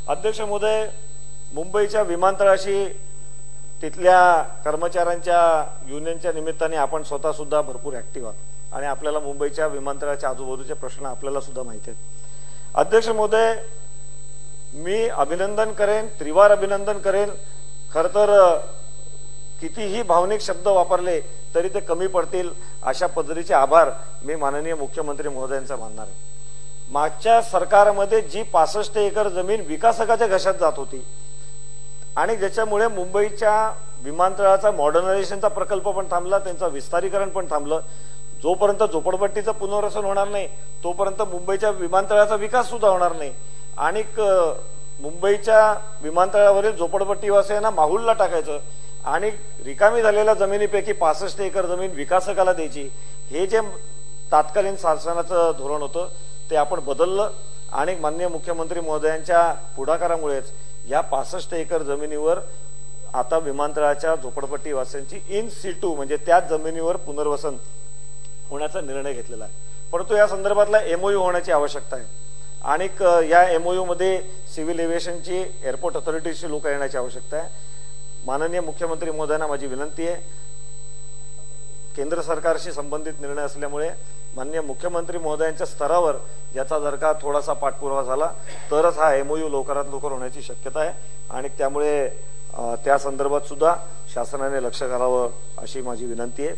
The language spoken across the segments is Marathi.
अध्यक्ष महोदय, मुंबईच्या विमानतळाशी तिथल्या कर्मचाऱ्यांच्या युनियनच्या निमित्ताने आपण स्वतः सुद्धा भरपूर ऍक्टिव्ह आहात आणि आपल्याला मुंबईच्या विमानतळाच्या आजूबाजूचे प्रश्न आपल्याला सुद्धा माहिती आहेत। अध्यक्ष महोदय, मी अभिनंदन करेन, त्रिवार अभिनंदन करेन। खर तर कितीही भावनिक शब्द वापरले तरी ते कमी पडतील अशा पद्धतीचे आभार मी माननीय मुख्यमंत्री महोदयांचा मानणार आहे। मागच्या सरकारमध्ये जी 65 एकर जमीन विकासकाच्या घशात जात होती आणि ज्याच्यामुळे मुंबईच्या विमानतळाचा मॉडर्नायझेशनचा प्रकल्प पण थांबला, त्यांचा विस्तारीकरण पण थांबलं। जोपर्यंत झोपडपट्टीचं पुनर्वसन होणार नाही तोपर्यंत मुंबईच्या विमानतळाचा विकास सुद्धा होणार नाही आणि मुंबईच्या विमानतळावरील झोपडपट्टीवासियांना माहुलला टाकायचं आणि रिकामी झालेल्या जमिनीपैकी 65 एकर जमीन विकासकाला द्यायची, हे जे तात्कालीन शासनाचं धोरण होतं ते आपण बदललं आणि माननीय मुख्यमंत्री महोदयांच्या पुढाकारामुळेच या 65 एकर जमिनीवर आता विमानतळाच्या झोपडपट्टीवासियांची इन सिटू म्हणजे त्याच जमिनीवर पुनर्वसन होण्याचा निर्णय घेतलेला आहे। परंतु या संदर्भातला एमओयू होण्याची आवश्यकता आहे आणि या एमओयू मध्ये सिव्हिल एव्हिएशनची एअरपोर्ट अथॉरिटीची लोक येण्याची आवश्यकता आहे। माननीय मुख्यमंत्री महोदयांना माझी विनंती आहे, केंद्र सरकारशी संबंधित निर्णय असल्यामुळे माननीय मुख्यमंत्री महोदयांच्या स्तरावर याचा जर का थोडासा पाठपुरावा झाला तरच हा एमओयू लवकरात लवकर होण्याची शक्यता आहे आणि त्यामुळे त्या संदर्भात सुद्धा शासनाने लक्ष घालावं अशी माझी विनंती आहे।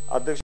अध्यक्ष